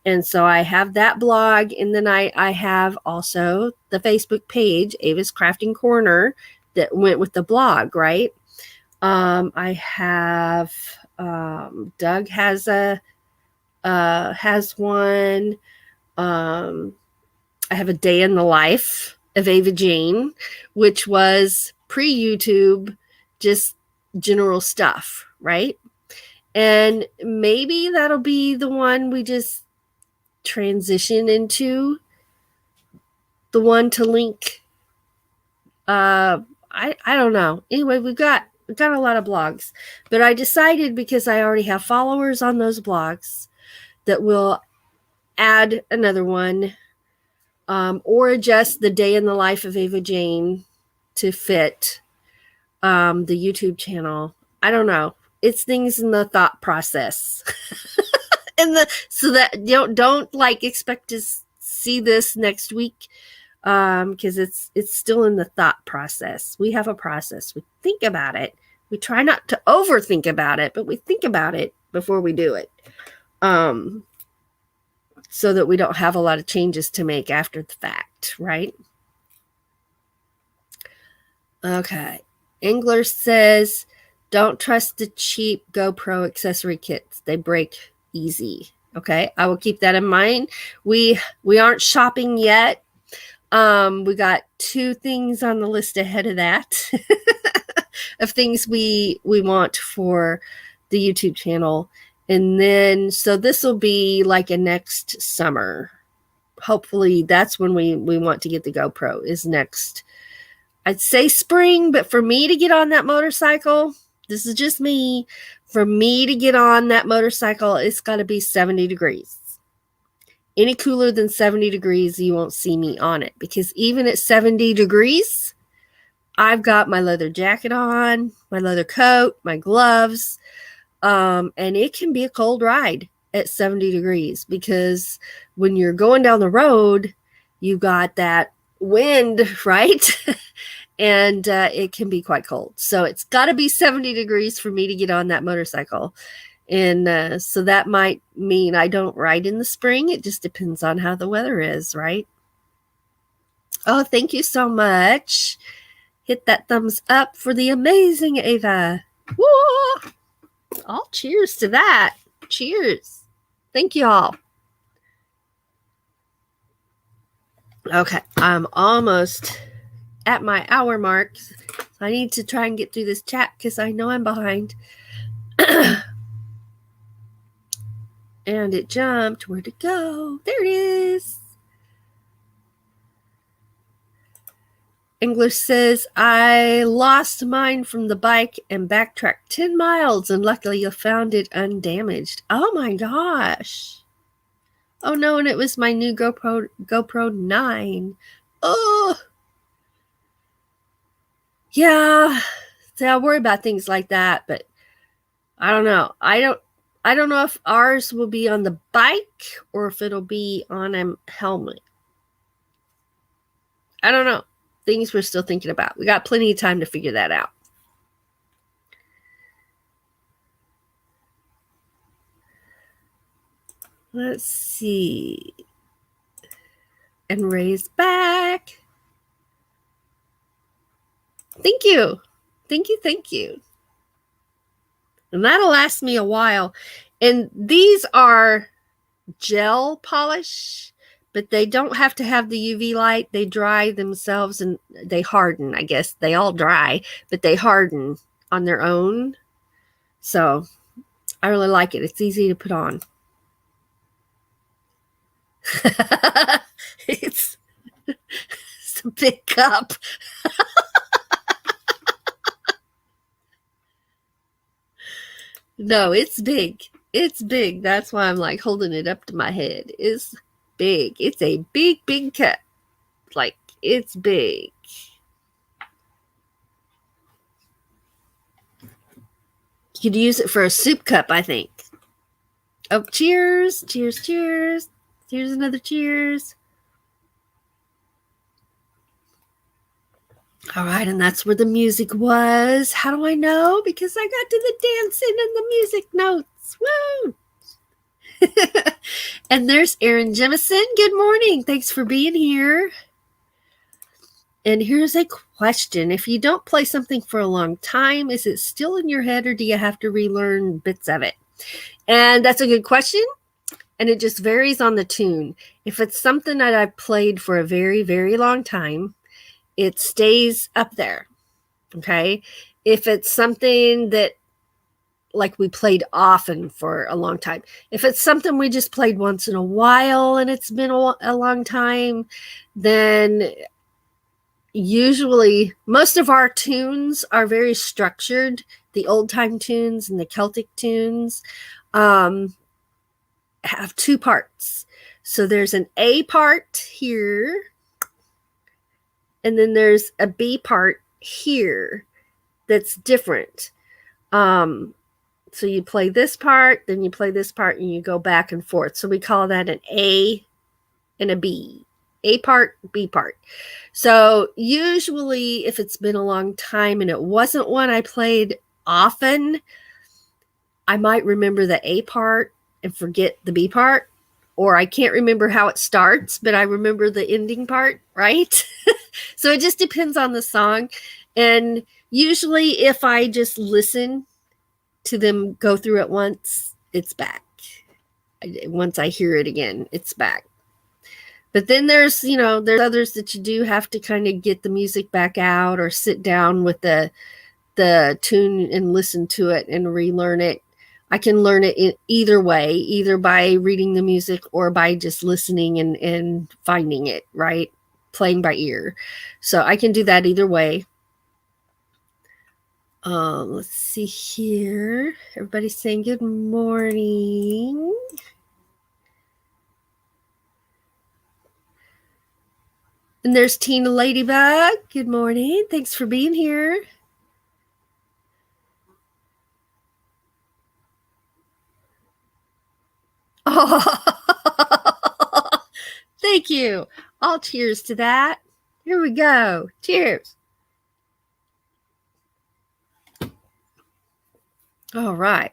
And so I have that blog. And then I have also the Facebook page, Ava's Crafting Corner, that went with the blog, right? I have Doug has one. I have a day in the life of Ava Jane, which was pre-YouTube, just general stuff, right? And maybe that'll be the one we just transition into, the one to link. I don't know. Anyway, we've got a lot of blogs, but I decided, because I already have followers on those blogs, that we'll add another one, or adjust the day in the life of Ava Jane to fit the YouTube channel. I don't know. It's things in the thought process. So that don't like expect to see this next week, because it's still in the thought process. We have a process. We think about it. We try not to overthink about it, but we think about it before we do it, so that we don't have a lot of changes to make after the fact, right? Okay. Engler says, don't trust the cheap GoPro accessory kits. They break easy. Okay, I will keep that in mind. We aren't shopping yet. We got 2 things on the list ahead of that of things we want for the YouTube channel. And then, so this will be like a next summer. Hopefully that's when we want to get the GoPro, is next, I'd say spring, but for me to get on that motorcycle, this is just me, for me to get on that motorcycle, it's got to be 70 degrees. Any cooler than 70 degrees, you won't see me on it, because even at 70 degrees, I've got my leather jacket on, my leather coat, my gloves, and it can be a cold ride at 70 degrees, because when you're going down the road, you got that wind, right? And it can be quite cold. So it's got to be 70 degrees for me to get on that motorcycle. And so that might mean I don't ride in the spring. It just depends on how the weather is, right? Oh, thank you so much. Hit that thumbs up for the amazing Ava. Woo! All cheers to that. Cheers. Thank you all. Okay, I'm almost at my hour mark. I need to try and get through this chat because I know I'm behind. And it jumped. Where'd it go? There it is. English says, I lost mine from the bike and backtracked 10 miles, and luckily you found it undamaged. Oh my gosh. Oh no, and it was my new GoPro 9. Oh. Yeah. See, I worry about things like that, but I don't know. I don't know if ours will be on the bike or if it'll be on a helmet. I don't know. Things we're still thinking about. We got plenty of time to figure that out. Let's see. And raise back. Thank you. Thank you. Thank you. And that'll last me a while. And these are gel polish, but they don't have to have the UV light. They dry themselves and they harden. I guess they all dry, but they harden on their own. So I really like it. It's easy to put on. It's a big cup. No, it's big. It's big. That's why I'm like holding it up to my head. It's big. It's a big, big cup. Like, it's big. You could use it for a soup cup, I think. Oh, cheers. Cheers, cheers. Here's another cheers. All right, and that's where the music was. How do I know? Because I got to the dancing and the music notes. Woo! And there's Erin Jemison. Good morning. Thanks for being here. And here's a question. If you don't play something for a long time, is it still in your head or do you have to relearn bits of it? And that's a good question. And it just varies on the tune. If it's something that I've played for a very, very long time, it stays up there. Okay. If it's something that like we played often for a long time, if it's something we just played once in a while and it's been a long time, then usually most of our tunes are very structured. The old time tunes and the Celtic tunes have two parts. So there's an A part here, and then there's a B part here that's different. So you play this part, then you play this part, and you go back and forth. So we call that an A and a B. A part, B part. So usually if it's been a long time and it wasn't one I played often, I might remember the A part and forget the B part. Or I can't remember how it starts, but I remember the ending part, right? So it just depends on the song. And usually if I just listen to them go through it once, it's back. Once I hear it again, it's back. But then there's others that you do have to kind of get the music back out or sit down with the tune and listen to it and relearn it. I can learn it either way, either by reading the music or by just listening and finding it, right? Playing by ear. So I can do that either way. Let's see here. Everybody's saying good morning. And there's Tina Ladybug. Good morning. Thanks for being here. Oh, thank you. All cheers to that. Here we go. Cheers. All right.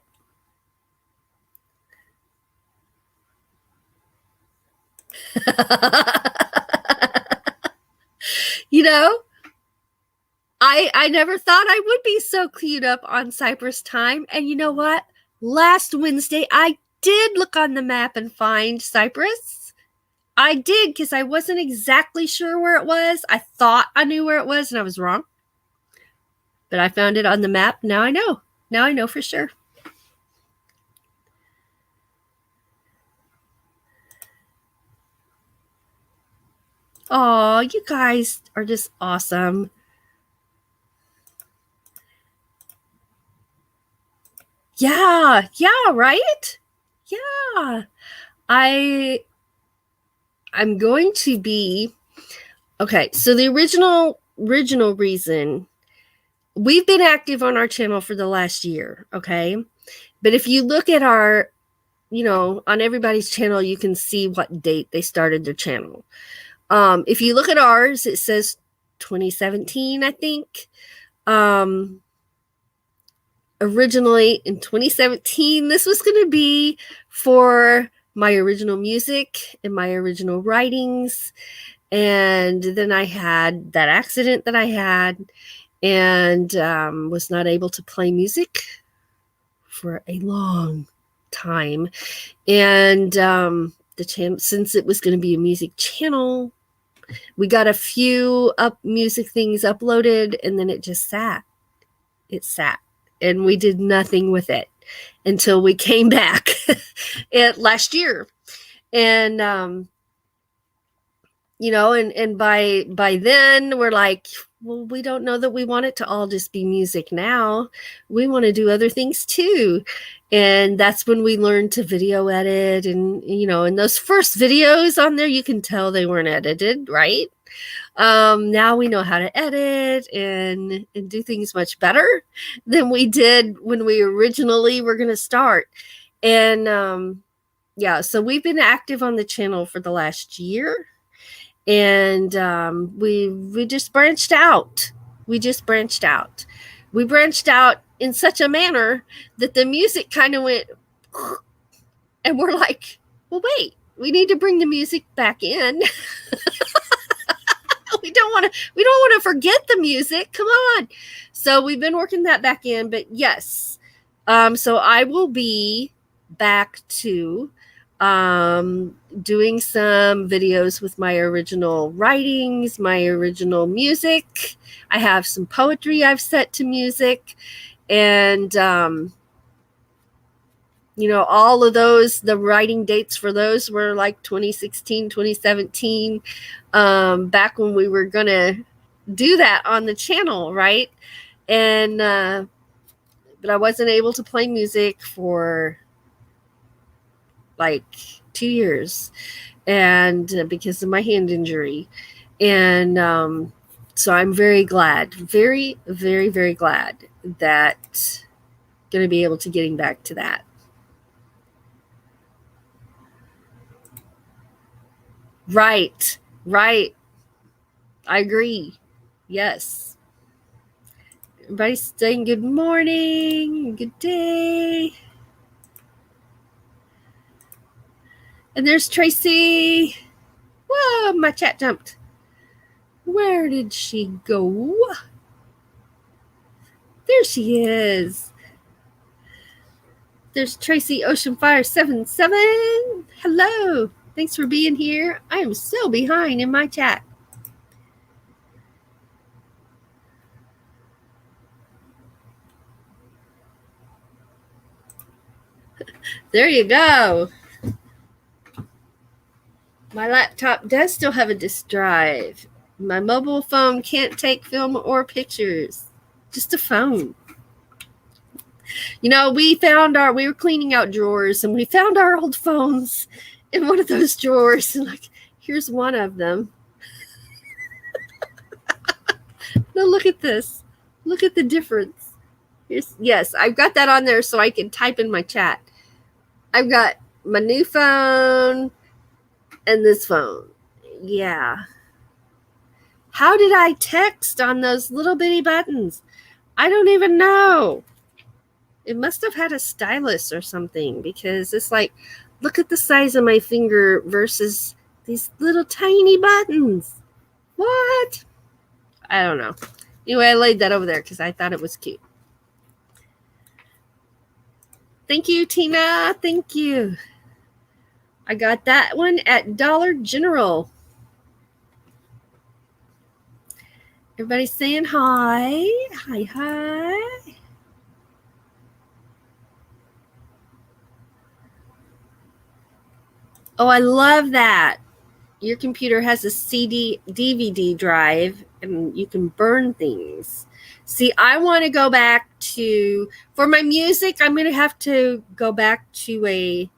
You know, I never thought I would be so clued up on Cypress time. And you know what? Last Wednesday, I did look on the map and find Cypress. I did, because I wasn't exactly sure where it was. I thought I knew where it was, and I was wrong. But I found it on the map. Now I know. Now I know for sure. Oh, you guys are just awesome. Yeah, right? Yeah. I'm going to be okay. So the original reason we've been active on our channel for the last year, okay? But if you look at our, on everybody's channel, you can see what date they started their channel. If you look at ours, it says 2017, I think. Originally in 2017, this was going to be for my original music and my original writings. And then I had that accident that I had and was not able to play music for a long time. And the channel, since it was going to be a music channel, we got a few music things uploaded, and then it just sat. It sat, and we did nothing with it until we came back last year. And and by then we're like, well, we don't know that we want it to all just be music now. We want to do other things too. And that's when we learned to video edit. And, in those first videos on there, you can tell they weren't edited, right? Now we know how to edit and do things much better than we did when we originally were going to start. And so we've been active on the channel for the last year. And we just branched out We just branched out. We branched out in such a manner that the music kind of went, and we're like, well, wait, we need to bring the music back in. we don't want to forget the music. Come on. So we've been working that back in, but yes. So I will be back to doing some videos with my original writings, my original music. I have some poetry I've set to music, and all of those, the writing dates for those were like 2016, 2017, back when we were going to do that on the channel, right? And but I wasn't able to play music for like 2 years, and because of my hand injury. And so I'm very glad, very, very, very glad that going to be able to getting back to that. Right. I agree. Yes. Everybody's saying good morning, good day. And there's Tracy. Whoa, my chat jumped. Where did she go? There she is. There's Tracy Oceanfire 77. Hello. Thanks for being here. I am so behind in my chat. There you go. My laptop does still have a disk drive. My mobile phone can't take film or pictures. Just a phone. We were cleaning out drawers, and we found our old phones in one of those drawers. And like, here's one of them. Now look at this. Look at the difference. Yes, I've got that on there so I can type in my chat. I've got my new phone and this phone. Yeah. How did I text on those little bitty buttons? I don't even know. It must have had a stylus or something, because it's like, look at the size of my finger versus these little tiny buttons. What? I don't know. Anyway, I laid that over there because I thought it was cute. Thank you, Tina. Thank you. I got that one at Dollar General. Everybody's saying hi. Hi. Oh, I love that. Your computer has a DVD drive, and you can burn things. See, I want to go back to, for my music, I'm going to have to go back to a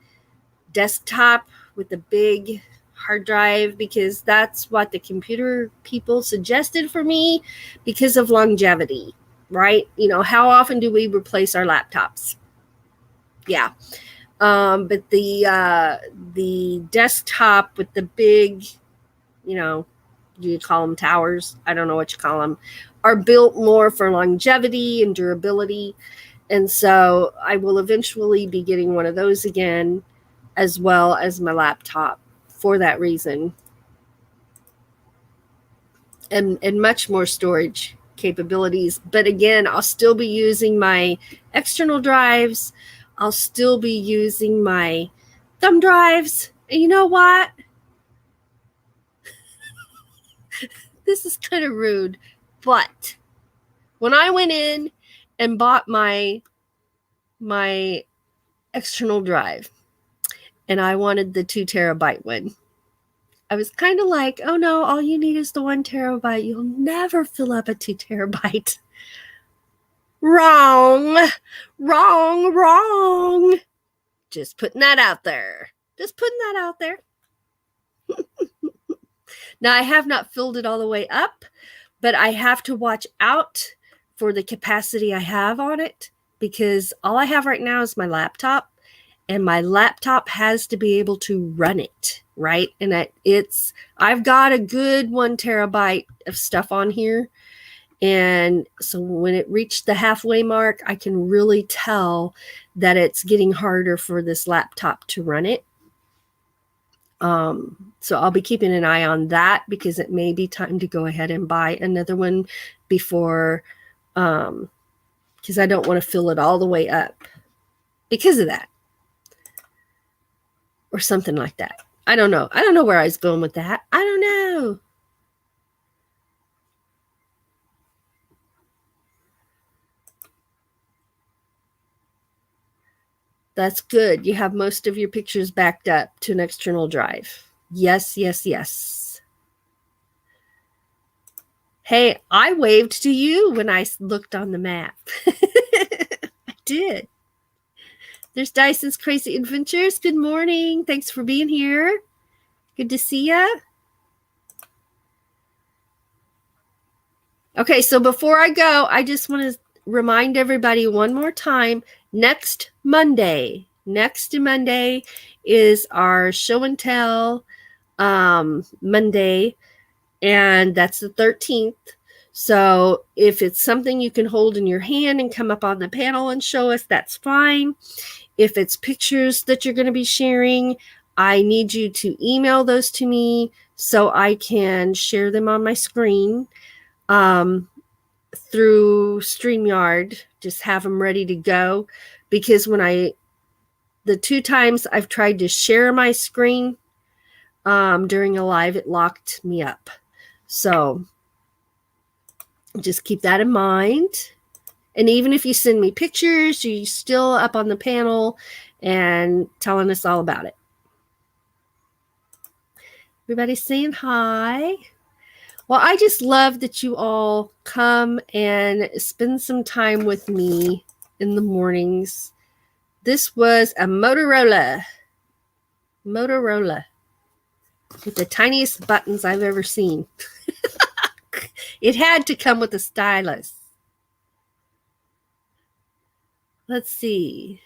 desktop with a big hard drive, because that's what the computer people suggested for me because of longevity, right? How often do we replace our laptops? Yeah. But the desktop with the big, do you call them towers? I don't know what you call them, are built more for longevity and durability. And so I will eventually be getting one of those again, as well as my laptop, for that reason. And much more storage capabilities. But again, I'll still be using my external drives. I'll still be using my thumb drives. And you know what? This is kind of rude, but when I went in and bought my external drive, and I wanted the 2 terabyte one, I was kind of like, oh no, all you need is the 1 terabyte. You'll never fill up a 2 terabyte. Wrong. Just putting that out there. Now, I have not filled it all the way up, but I have to watch out for the capacity I have on it, because all I have right now is my laptop, and my laptop has to be able to run it, right? And I've got a good 1 terabyte of stuff on here, And so when it reached the halfway mark, I can really tell that it's getting harder for this laptop to run it. So I'll be keeping an eye on that because it may be time to go ahead and buy another one before, because I don't want to fill it all the way up because of that or something like that. I don't know. I don't know where I was going with that. I don't know. That's good. You have most of your pictures backed up to an external drive. Yes, yes, yes. Hey, I waved to you when I looked on the map. I did. There's Dyson's Crazy Adventures. Good morning. Thanks for being here. Good to see you. Okay, so before I go, I just want to remind everybody one more time, next Monday is our show and tell Monday, and that's the 13th. So if it's something you can hold in your hand and come up on the panel and show us, that's fine. If it's pictures that you're going to be sharing, I need you to email those to me so I can share them on my screen through StreamYard. Just have them ready to go, because the 2 times I've tried to share my screen during a live, it locked me up. So just keep that in mind. And even if you send me pictures, you're still up on the panel and telling us all about it. Everybody's saying hi. Well, I just love that you all come and spend some time with me in the mornings. This was a Motorola with the tiniest buttons I've ever seen. It had to come with a stylus. Let's see.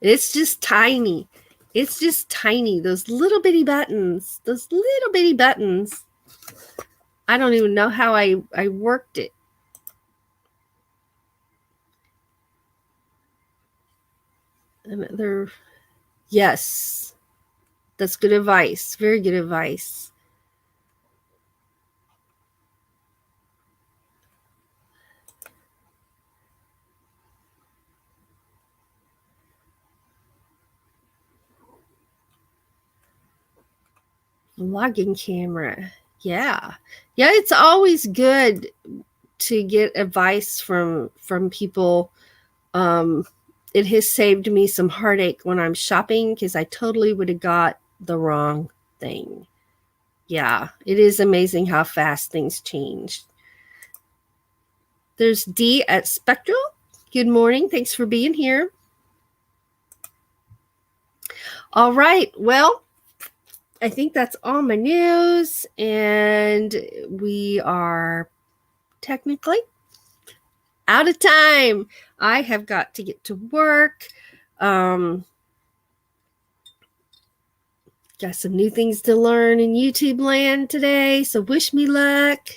It's just tiny. It's just tiny. Those little bitty buttons. I don't even know how I worked it. Another, yes. That's good advice. Very good advice. Vlogging camera. Yeah, it's always good to get advice from people. It has saved me some heartache when I'm shopping, because I totally would have got the wrong thing. Yeah, it is amazing how fast things change. There's D at Spectral. Good morning. Thanks for being here. All right. Well, I think that's all my news, and we are technically out of time. I have got to get to work. Got some new things to learn in YouTube land today, so wish me luck.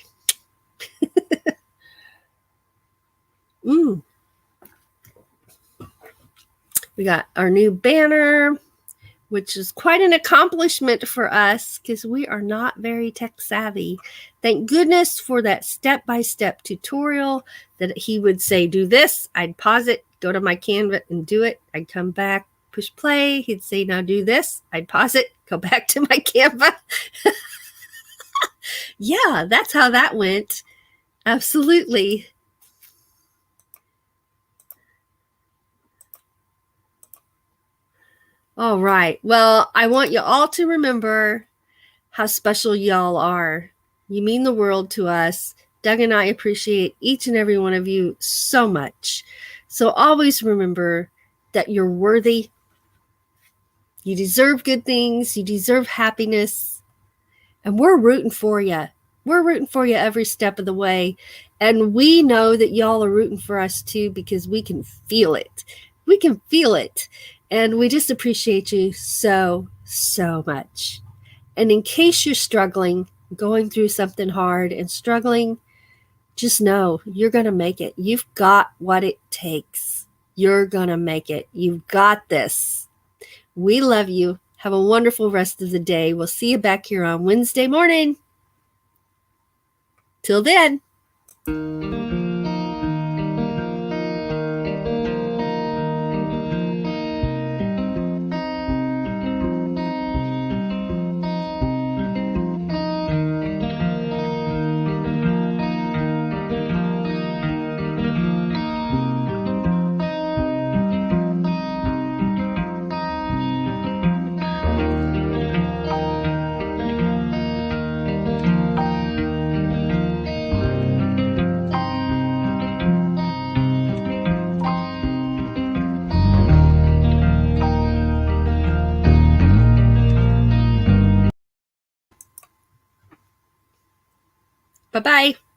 We got our new banner, which is quite an accomplishment for us because we are not very tech savvy. Thank goodness for that step-by-step tutorial that he would say, do this. I'd pause it, go to my Canva and do it. I'd come back, push play. He'd say, now do this. I'd pause it, go back to my Canva. Yeah, that's how that went. Absolutely. All right. Well, I want you all to remember how special y'all are. You mean the world to us. Doug and I appreciate each and every one of you so much. So always remember that you're worthy. You deserve good things. You deserve happiness. And we're rooting for you. We're rooting for you every step of the way. And we know that y'all are rooting for us too, because we can feel it. We can feel it. And we just appreciate you so, so much. And in case you're struggling, going through something hard and struggling, just know you're going to make it. You've got what it takes. You're going to make it. You've got this. We love you. Have a wonderful rest of the day. We'll see you back here on Wednesday morning. Till then. Bye-bye.